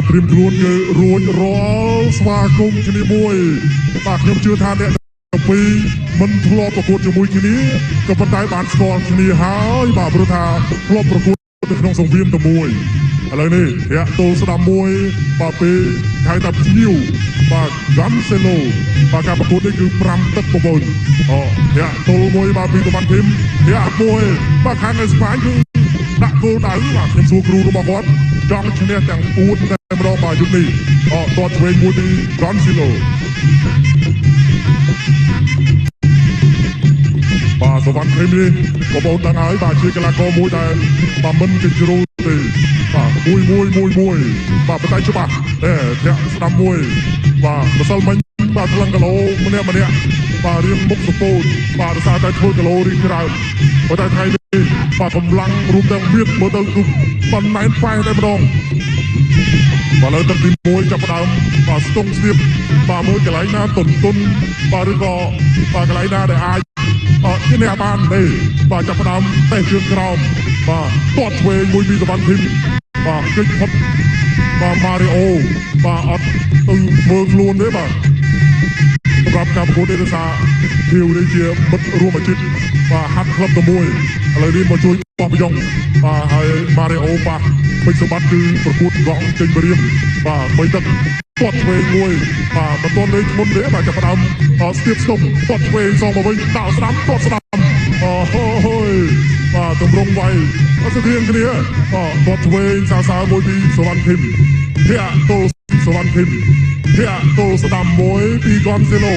ត្រៀមខ្លួនយើងរួចរាល់ស្វាគមន៍គ្នាមួយបាទខ្ញុំជឿថាអ្នកពីមិនធ្លាប់ប្រកួតជាមួយគ្នាក៏ប៉ុន្តែបានស្គាល់គ្នាហើយបាទព្រោះថាធ្លាប់ប្រកួតនៅក្នុងសង្វៀនតែមួយឥឡូវនេះរាក់ទល់ស្ដាំមួយបាទពេលហៅថាភ្ញៀវបាទហ្គាន់សេឡូបាទការប្រកួតនេះគឺ5ទឹក9រាក់ទល់មួយបាទពីតំបន់ធីមរាក់មួយបាទខាងអេស្ប៉ាញគឺដាក់គោលដៅបាទខ្ញុំសួរគ្រូរបស់គាត់ចង់ឈ្នះទាំង4តែម្ដងបាទយុគនេះតតឆ្វេងមួយពីហ្គាន់សេឡូបាទសវណ្ណធីមនេះក៏បងដឹងហើយបាទជាកីឡាករមួយដែលបាទមិនគេជ្រុលទេបាទមួយបាទបតែច្បាស់ធាក់ស្ដាំមួយបាទម្សិលមិញបាទថ្លឹងគីឡូម្នាក់បាទរៀងមុខសពោតបាទដោយសារតែធ្វើគីឡូរៀងច្រើនប៉ុន្តែថ្ងៃនេះបាទកម្លាំងរួមទាំងមានមើលទៅគឺប៉ុន្មានប៉ែតែម្ដងបាទលើទឹកទី1ចាប់ផ្ដើមបាទស្ទង់ស្ទាបបាទមើលកន្លែងណាតុនបាទឬក៏បាទកន្លែងណាដែលអាចជាអ្នកបានទេបាទចាប់ផ្ដើមតេះជើងក្រោមបាទទាត់ឆ្វេងមួយពីសវណ្ណធីមបាទគេចផុតបាទម៉ារីអូបាទអត់ទៅធ្វើខ្លួនទេបាទសម្រាប់ការប្រកួតនេះដោយសារភីវនេះជាមិត្តរួមអាជីពបាទហាត់ក្លឹបតែមួយឥឡូវនេះមកជួយបោះបយងបាទហើយម៉ារីអូបាទពេជ្រសម្បត្តិគឺប្រកួតកង់ចេញបរៀមបាទបីទឹកទាត់ឆ្វេងមួយបាទមិនទាន់លេងធ្ងន់ទេបាទចាប់ផ្ដើមស្ទាបស្ទង់ទាត់ឆ្វេងសងមកវិញដាក់ស្ដាំទាត់ស្ដាំបាទតម្រង់វាយស្ទៀងគ្នាទាត់ឆ្វេងសើមួយពីសវណ្ណធីមធាក់ទល់សវណ្ណធីមធាក់ទល់ស្ដាំមួយពីហ្គាន់សេឡូ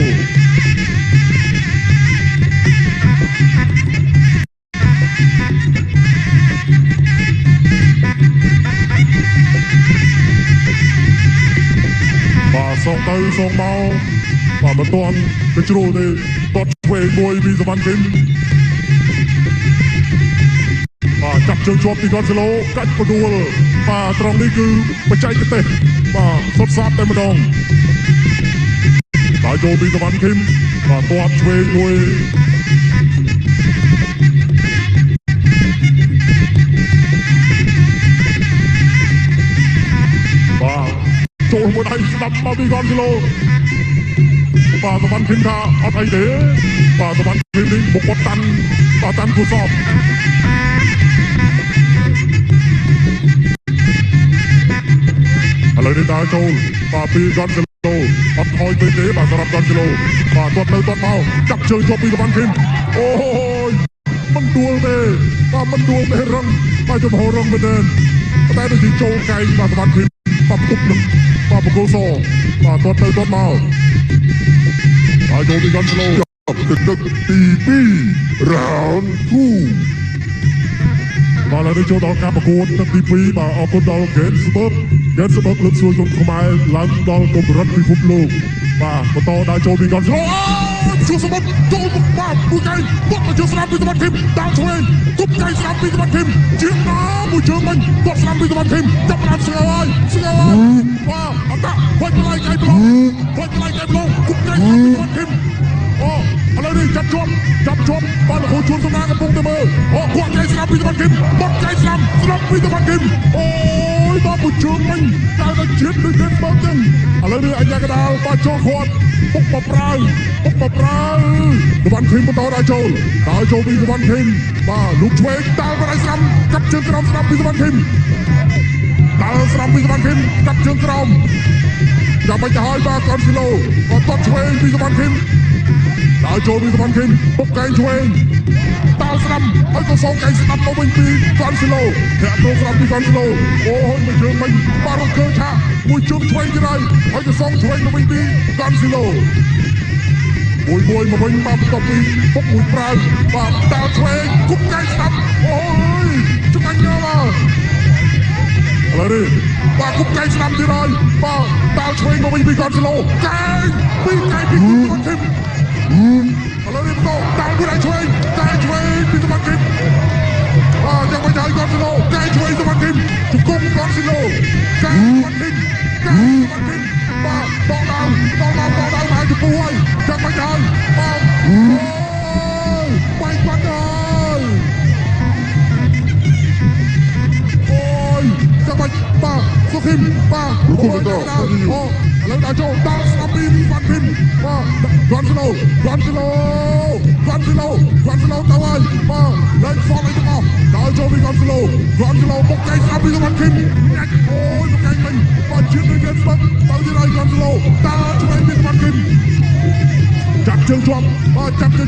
បាទសងទៅសងមកបាទមិនទាន់ទៅជ្រុលទេទាត់ឆ្វេងមួយពីសវណ្ណធីមបាទចាប់ជើងជាប់ពីហ្គាន់សេឡូកាច់ផ្ដួលបាទត្រង់នេះគឺបច្ចេកទេសបាទសុទ្ធសាធតែម្ដងបាទចូលពីសវណ្ណធីមបាទទាត់ឆ្វេងមួយបាទចូលមួយដៃស្ដាប់មកពីហ្គាន់សេឡូបាទសវណ្ណធីមថាអត់អីទេបាទសវណ្ណធីមនេះបុកគាត់តាន់គូសបឥឡូវនេះដើរចូលបាទពីហ្គាន់សេឡូអត់ថយពេកទេបាទសម្រាប់ហ្គាន់សេឡូបាទទាត់ទៅទាត់មកចាប់ជើងជាប់ពីសវណ្ណធីមអូយមិនដួលទេបាទមិនដួលទេរឹងបាទចំហររឹងមែនទេតែដូចជាចូលកែងបាទសវណ្ណធីមបាទទប់នឹងបាទបកគោសបាទទាត់ទៅទាត់មកហើយចូលពីហ្គាន់សេឡូទឹកទី2 round 2បាទឥឡូវនេះចូលដល់ការប្រកួតទឹកទី2បាទអរគុណដល់ហ្គេនស្បឺកលើកស្ទួយគុំខ្មែរឡើងដល់កម្រិតពិភពលោកបាទបន្តដល់ចូលពីហ្គាន់សេឡូជួយសម្បត្តិចូលមកបាទមួយកែគាត់មកជួយស្ដាប់ពីសវណ្ណធីមតាមឆ្វេងគប់កែស្ដាប់ពីសវណ្ណធីមជាងណាមួយជើងមិញគាត់ស្ដាប់ពីសវណ្ណធីមចាប់បានស្គាល់ហើយបាទអត់តាហុចកន្លែងកែប្លង់គប់កែស្ដាប់ពីសវណ្ណធីមឥឡូវនេះចាប់ជាប់បាទលោកជួនសំណាងកំពុងតែមើលគាត់កែស្ដាប់ពីសវណ្ណធីមបាត់កែស្ដាប់ពីសវណ្ណធីមអូយបាទមួយជើងមិញតែតែជាតិដូចគេបើចឹងឥឡូវនេះអញ្ញាកដាលបាទចូលគាត់ពុកបប្រើសវណ្ណធីមបន្តដល់ចូលពីសវណ្ណធីមបាទលោកឆ្វេងតាល់បដៃស្ដាំកាប់ជើងក្រោមស្ដាំពីសវណ្ណធីមតាល់ស្ដាំពីសវណ្ណធីមកាប់ជើងក្រោមចាំបាច់ទៅហើយបាទហ្គាន់សេឡូក៏ទាត់ឆ្វេងពីសវណ្ណធីមដល់ចូលពីសវណ្ណធីមពុកកែងឆ្វេងតាល់ស្ដាំហើយក៏សងកែងស្ដាំមកវិញពីហ្គាន់សេឡូធាក់ចូលស្ដាំពីហ្គាន់សេឡូអូយមួយជើងមិញបាទរកឃើញថាមួយជើងឆ្វេងទៀតហើយក៏សងឆ្វេងមកវិញពីហ្គាន់សេឡូមួយមកវិញបាទបន្ទាប់ពីពុកមួយប្រើបាទតាល់ឆ្វេងគប់កែងស្ដាំអូយច្បាញ់យកមកឥឡូវនេះបាទគប់កែងស្ដាំទៀតហើយបាទតាល់ឆ្វេងមកវិញពីហ្គាន់សេឡូកែងពីហ្គាន់ធីមឥឡូវនេះបន្តតាល់ពីដៃឆ្វេងកែងឆ្វេងពីសវណ្ណធីមយ៉ាងមិនហើយហ្គាន់សេឡូកែងឆ្វេងសវណ្ណធីមជង្គង់ហ្គាន់សេឡូកែងសវណ្ណធីមបាទបោកដើមហើយចំពោះហើយយ៉ាងមិនហើយបាទបែកបាត់ហើយអូយយ៉ាងមិនបាទស cho Kim và ôi đã lấy đá châu đang Snappy Văn Kim và Gonzalo tao ơi và lên phong lên cho đá châu bị Gonzalo một cái Snappy Văn Kim ôi một cái mình và chiến đấu viên Bắc tao đi đây Gonzalo ta cho anh biết Văn Kim chặt chân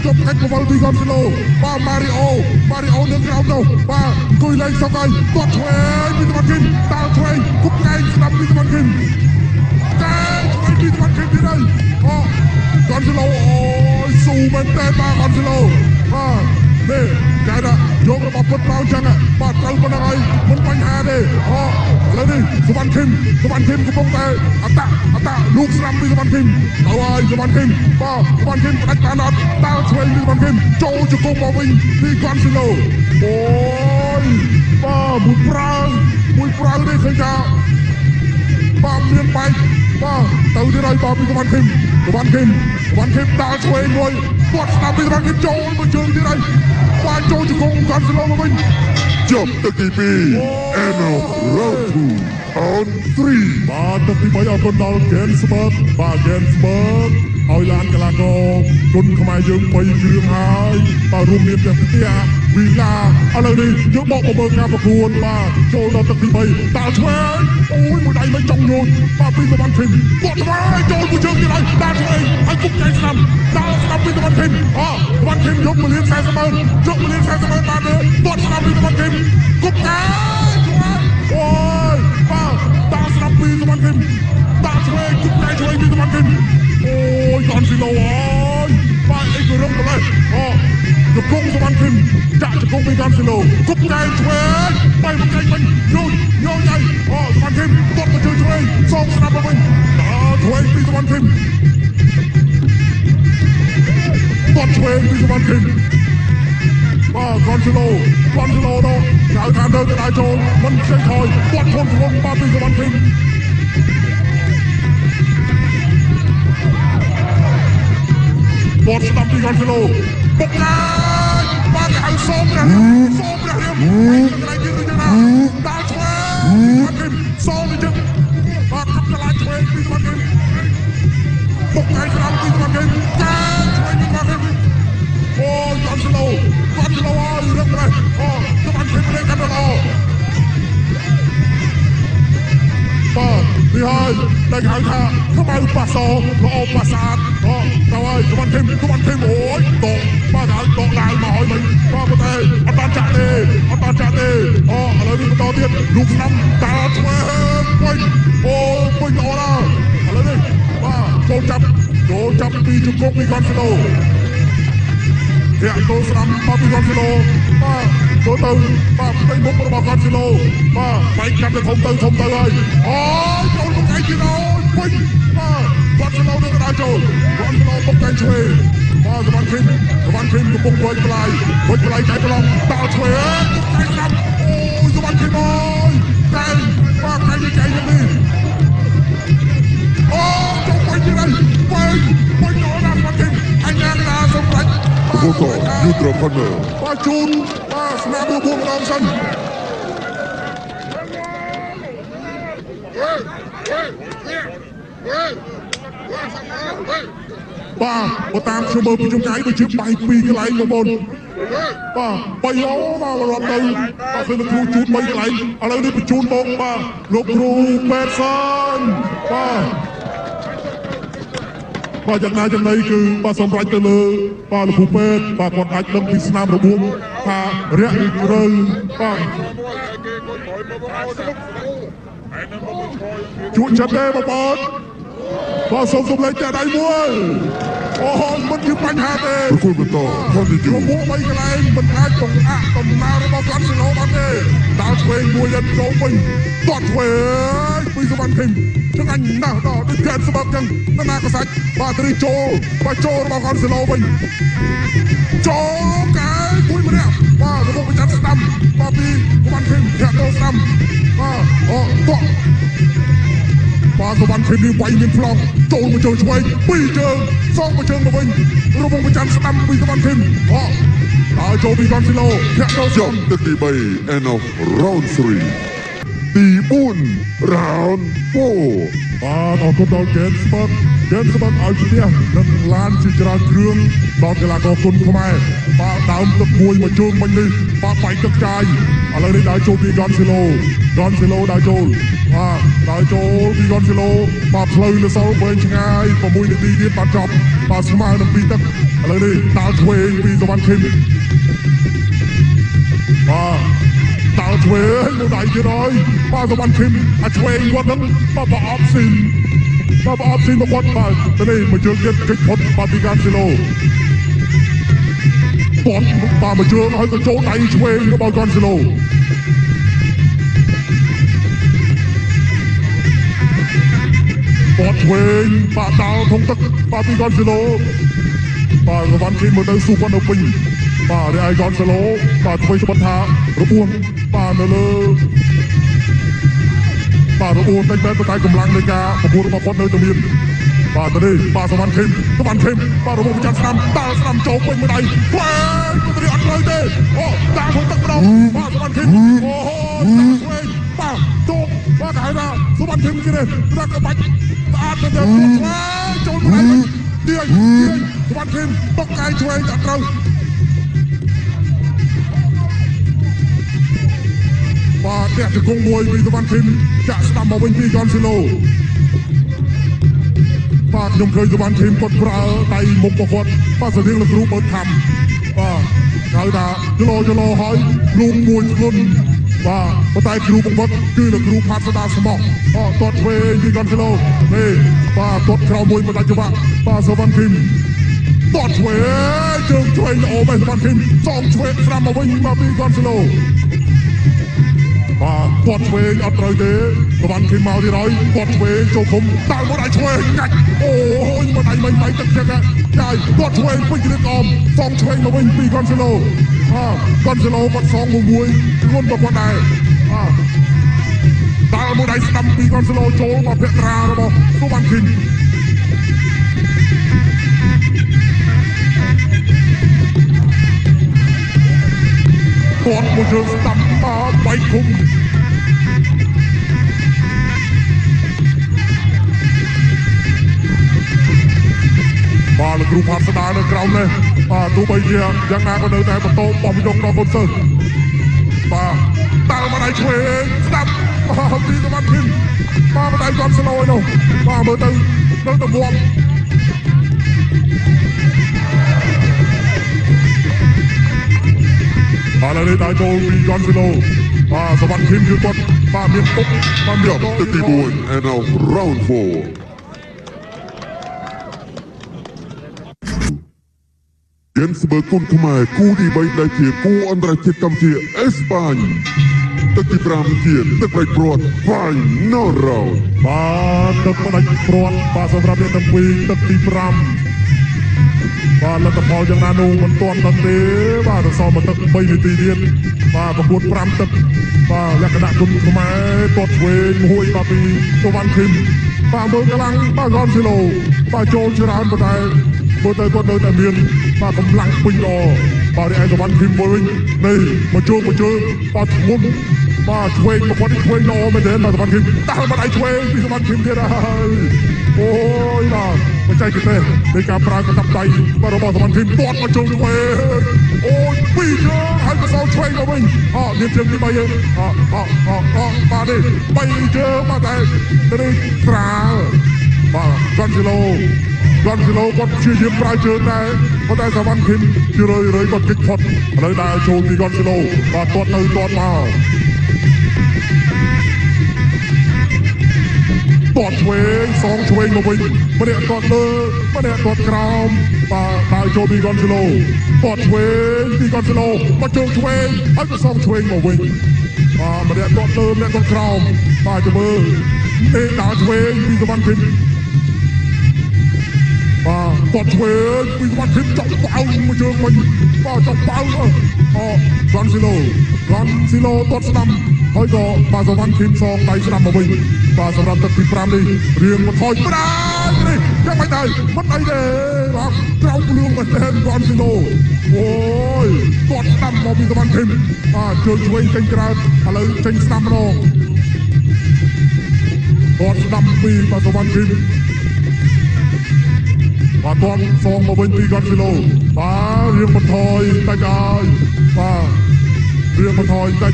chọc cách của Valdi Gonzalo và Mario nâng cao đầu và cùi lên sau cây tuột thuê Peter Van Kim tạo thuê cúp ngay nằm Peter Van Kim cái thuê Peter Van Kim đi đây Gonzalo ôi xù bên tên ba Gonzalo nè cái đó vô cái bọc phút bao chân bà trâu con này muốn quanh hà đi lên đi Van Kim của bóng tay ta lúc năm Peter Van Kim đâu ơi Van Kim Van Kim đánh ta nát tao thuê Peter Van Kim trâu cho công bảo mình đi Gonzalo ôi mùi prang đi khơi ra miền bay từ đi đây Peter Van Kim tao thuê ngồi quạt năm Peter Van Kim trâu mà trường đi đây qua trâu cho công Gonzalo của mình jump the KP and round 2 on 3 បាទទឹកទី3អរគុណដល់ Gensburg បាទ Gensburg ឲ្យឡានកីឡាករគុណខ្មែរយើង3គ្រឿងហើយបាទរួមមានទាំងផ្ទះវីឡាឥឡូវនេះយើងបកមកមើលការប្រកួតបាទចូលដល់ទឹកទី3តាឆ្វេងអូយមួយដៃមិនចង់ញូនបាទពីPeter Van Kimគាត់ឆ្វេងចូលមួយជើងទៀតហើយតាឆ្វេងហើយគុកចៃស្ដាំPeter Van Kim Van Kimយក1លាន40ម៉ឺនបានទេគាត់ស្ដាំPeter Van Kimគុកចៃអូយបាទតាស្ដាំPeter Van Kimតាឆ្វេងគុកចៃឆ្វេងPeter Van KimអូយGonzaloអើយបាទអីក៏រឹងទៅដែរយកគង់Van Kimចាក់ជង្គង់ពីGonzaloគុកចៃឆ្វេងបែរមកចេញវិញញូនដៃVan Kimគាត់ទៅជួយឆ្វេងសងស្ដាំមកវិញឆ្វេងPeter Van Kimគាត់ឆ្វេងPeter Van Kim Gonzaloដល់ក្រៅខាងទៅដៃចូលមិនចេញថយគាត់ធន់បាទPeter Van Kimគាត់ស្ដាប់ពីGonzaloបុកណាបាទឲ្យសូមព្រះរៀមក្រៃជិះទៅណាដល់ឆ្វេងVan Kimសូមទៅបាទขับឆ្លាតឆ្វេងPeter Van Kimបុកឲ្យស្ដាប់Peter Van Kimចាឆ្វេងPeter Van KimអូGonzaloអើយរឹកដែរVan Kimលេងកាន់ដល់បាទនេះហើយដែលហៅថាខ្មៅប៉ាសល្អប៉ាសាទទៅហើយVan Kimអូយតកបាទហើយតកឡើងមកហើយមិញបាទប៉ុន្តែអត់បានចាក់ទេឥឡូវនេះបន្តទៀតលោកឆ្នាំតាឆ្វេងវិញអូយពេញល្អណាស់ឥឡូវនេះបាទចូលចាប់ពីជង្គង់ពីGonzaloធាក់ចូលស្ដាំមកពីGonzaloបាទចូលទៅបាទពេញមុខរបស់Gonzaloបាទបែកកាត់ទៅធំទៅហើយអូយចូលមកឯងទៀតអូយពេញបាទGonzaloនឹងដើរចូលGonzaloបុកតែឆ្វេងបាទVan Kimកំពុងវិចផ្លាយចៃប្រឡងតាឆ្វេងតែស្ដាំអូយVan KimអូយតែបាទតែចៃនេះអូចូលពេញទៀតហើយពេញអូណាVan Kimអញ្ញាតាសម្រាប់Goto, Yutra Panel. Pacun, senang hubung langsung. Bà tam cho mơ trong cái với chiếc bay pi cái lại mà bồn. Bay lố mà rộn từ. Khi nó thu chút bay cái lại. Ở đây đi chun bông lục ru bẹt sơn. Bà chẳng này cứ bà xong rạch từ lơ bà là phụ bết bà còn ạch đâm thì snam rồi buông bà rẽ rơi bà chuột chặt đê bà bớt bà xong lấy chả đáy muối mình cứ bánh hạ đê nó bố mấy cái này mình ai tổng nào để bà gắn sự lỗ bắn đê tao thuê mua dân lỗ mình toàn thuê bây giờ Van Kim chứ anh nào đó đi kèm sự bậc chân nó nà có sạch bà đi bà bà Gonzalo mình cái mũi mà đẹp bà nó không có chắn sẽ đâm bà đi của Van Kim hẹn đâu sẽ đâm toàn bà của Van Kim đi quay miền Flong trôi mà chơi chuối bây giờ xong mà chơi mà mình nó không có chắn sẽ đâm bây giờ Van Kim Joby Gonzalo hẹn đâu sẽ đâm Jump the debate and of round 3 ទី ទី4 round 4បាទអរគុណដល់ Gen Sport ឲ្យផ្ទះនិងឡានជាច្រើនគ្រឿងដល់កីឡាករគុណខ្មែរបាទដើមទឹកមួយមកជើងមិញនេះបាទបែកទឹកចាយឥឡូវនេះដើរចូលពី Gonzalo ដើរចូលបាទដើរចូលពី Gonzalo បាទផ្លូវនៅសល់វែងឆ្ងាយ6នាទីទៀតបាទចប់បាទស្មើនឹងពីទឹកឥឡូវនេះដើរឆ្វេងពីសវណ្ណខេមបាទដើរឆ្វេងនៅដៃទៀតហើយបាទសវណ្ណខេមអាចឆ្វេងគាត់នឹងបាទប្រអប់ស៊ីនបាទមកគាត់បាទទៅនេះមកជើងទៀតកិច្ចផុតបាទពី Gonzalo គាត់បាទមកជើងហើយក៏ចូលដៃឆ្វេងរបស់ Gonzalo គាត់ឆ្វេងបាទដាល់ធំទឹកបាទពី Gonzalo បាទសវណ្ណខេមមើលទៅស៊ូគាត់នៅពេញបាទរីឯ Gonzalo បាទធ្វើស្បត់ថារបួសបាទនៅលើបាទរបួសតែកម្លាំងនៃការប្រកួតរបស់គាត់នៅតែមានបាទទៅនេះបាទសវណ្ណខេមបាទរបួសប្រចាំស្ដាំដាល់ស្ដាំចូលពេញមួយដៃខ្វែងទៅអត់លើទេអូដាល់ធំទឹកម្ដងបាទសវណ្ណខេមអូឆ្វេងបាទចូលបាទគេហៅថាសវណ្ណខេមគេនេះរកក្បាច់ស្អាតទៅទៅឆ្វេងចូលមួយដៃទាញសវណ្ណខេមតុកកាយឆ្វេងអត់ត្រូវបាទតែជង្គង់មួយពីសវណ្ណខេមចាក់ស្ដាំមកវិញពី Gonzalo បាទខ្ញុំឃើញសវណ្ណខេមគាត់ប្រើដៃមុខរបស់គាត់បាទស្រៀងលោកគ្រូបើថាំបាទហៅថាចលោហើយលូងមួយធ្ងន់បាទប៉ុន្តែគ្រូបង្វឹកគឺលោកគ្រូផាត់ស្ដាស្មោះគាត់ឆ្វេងពី Gonzalo នេះបាទគាត់ក្រោមមួយមិនដាច់ច្បាប់បាទសវណ្ណខេមគាត់ឆ្វេងជើងឆ្វេងល្អមែនសវណ្ណខេមសងឆ្វេងស្ដាំមកវិញមកពី Gonzalo បាទគាត់ឆ្វេងអត់ត្រូវទេសវណ្ណខេមមកទៀតហើយគាត់ឆ្វេងចូលឃុំដាល់មកដៃឆ្វេងងាច់អូយមកដៃមិនបែកទឹកចឹងចាយគាត់ឆ្វេងពេញគ្រឿងអមសងឆ្វេងមកវិញពី Gonzalo Gonzalo គាត់សងមួយធ្ងន់របស់គាត់ដែរដាល់មកដៃស្ដាំពី Gonzalo ចូលមកភក្ត្រារបស់សវណ្ណខេមគាត់មកជើងស្ដាំបាទបែកឃុំបាទលោកគ្រូផាត់ស្ដារនៅក្រោមនេះបាទទោះបីជាយ៉ាងណាក៏នៅតែបន្តបោះពីដងដល់កូនសិស្សបាទតាល់មកដៃឆ្វេងស្ដាប់ពីសវណ្ណខេមបាទមកដៃ Gonzalo ឯនោះបាទមើលទៅនៅតែវាប់បាទឥឡូវនេះដើរចូលពី Gonzalo បាទសវណ្ណខេមគឺគាត់បាទមានទុកបាទមានទឹកទី4 and now round 4យិនស្បឺគុណខ្មែរគូទី3ដែលជាគូអន្តរជាតិកម្ពុជាអេស្ប៉ាញទឹកទី5ជាទឹកផ្ដាច់ព្រាត់ Final Round បាទទឹកផ្ដាច់ព្រាត់បាទសម្រាប់អ្នកទាំងពីរទឹកទី5បាទលទ្ធផលយ៉ាងណានោះមិនទាន់ដឹងទេបាទរសល់មកទឹក3នាទីទៀតបាទប្រកួត5ទឹកបាទលក្ខណៈគុណខ្មែរទាត់ឆ្វេងមួយបាទពីសវណ្ណខេមបាទមើលកម្លាំងបាទ Gonzalo បាទចូលច្រើនប៉ុន្តែមើលទៅគាត់នៅតែមានបាទកម្លាំងពេញល្អបាទរីឯសវណ្ណខេមវិញនេះមកជើងបាទធ្ងន់បាទឆ្វេងមកគាត់ឆ្វេងល្អមែនទេបាទសវណ្ណខេមតាល់មកដៃឆ្វេងពីសវណ្ណខេមទៀតហើយអូយបាទបច្ចេកទេសនៃការប្រើកណ្ដាប់ដៃបាទរបស់សវណ្ណខេមទាត់មកជើងឆ្វេងអូយពីរជើងហើយក៏សោឆ្វេងមកវិញមានជើងទី3យើងបាទនេះ3ជើងបាទតែនេះស្រាលបាទ Gonzalo គាត់ព្យាយាមប្រើជើងដែរប៉ុន្តែសវណ្ណខេមជារឿយគាត់គេចផុតឥឡូវដើរចូលពី Gonzalo បាទទាត់ទៅទាត់មកទាត់ឆ្វេងសងឆ្វេងមកវិញម្នាក់ទាត់លើម្នាក់ទាត់ក្រោមបាទដើរចូលពី Gonzalo ទាត់ឆ្វេងពី Gonzalo មកជើងឆ្វេងហើយក៏សងឆ្វេងមកវិញបាទម្នាក់ទាត់លើម្នាក់ទាត់ក្រោមបាទទៅមើលទេដើរឆ្វេងពីសវណ្ណខេមបាទគាត់ឆ្វេងពីសវណ្ណខេមចង់ប៉ៅមួយជើងវិញបាទចង់ប៉ៅGonzalo ទាត់ស្ដាំហើយក៏បាទសវណ្ណខេមសងដៃស្ដាំមកវិញបាទសម្រាប់ទឹកទី5នេះរៀងមកថយប្រានេះយ៉ាងម៉េចដែរមិនអីទេបាទក្រៅភ្លៀងមែនទេ Gonzalo អូយគាត់ស្ដាំមកពីសវណ្ណខេមបាទជើងឆ្វេងចេញក្រៅឥឡូវចេញស្ដាំម្ដង គាត់ស្ដាប់ពីបាទសុវណ្ណគីមបាទគាត់សងមកវិញពីគាត់គីឡូបាទរៀងបន្ថយតិចហើយបាទរៀងបន្ថយតិច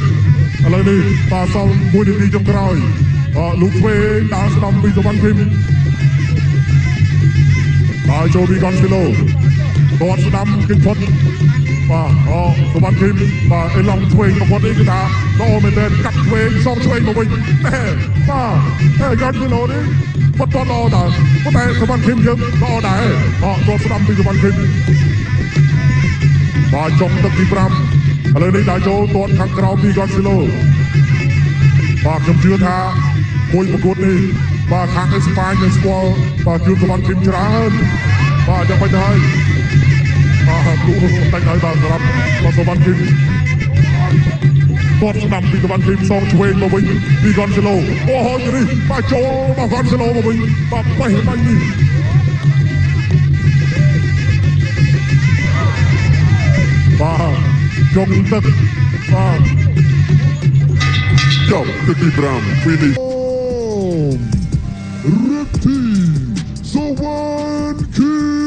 ឥឡូវនេះបាទសល់1នាទីចុងក្រោយលោកឆ្វេងដើរស្ដាប់ពីសុវណ្ណគីមបាទចូលពីគាត់គីឡូគាត់ស្ដាប់គិតផុតបាទសុវណ្ណគីមបាទអេឡង់ឆ្វេងមកគាត់នេះគឺថាល្អមែនទែនកាត់ឆ្វេងសងឆ្វេងមកវិញបាទគាត់គីឡូនេះគាត់ល្អដែរប៉ុន្តែសុវណ្ណគីមយើងល្អដែរគាត់ស្ដាប់ពីសុវណ្ណគីមបាទចុងទឹកទី5ឥឡូវនេះដើរចូលទាត់ខាងក្រោមពីគាត់គីឡូបាទខ្ញុំជឿថាមួយប្រកួតនេះបាទខាងអេស្ប៉ាញនឹងស្គាល់បាទជឿសុវណ្ណគីមច្រើនបាទចាំបាច់ទៅហើយបាទគូតែហើយបាទសម្រាប់សុវណ្ណគីមគាត់ស្ដាប់ពីសុវណ្ណគីមសងឆ្វេងមកវិញពីកនសេឡូអូហូនេះបាទចូលមកកនសេឡូមកវិញបាទបេះបាញ់នេះបាទជុំទឹកបាទចប់ទឹកទី5 finish រឹកទីសុវណ្ណគីម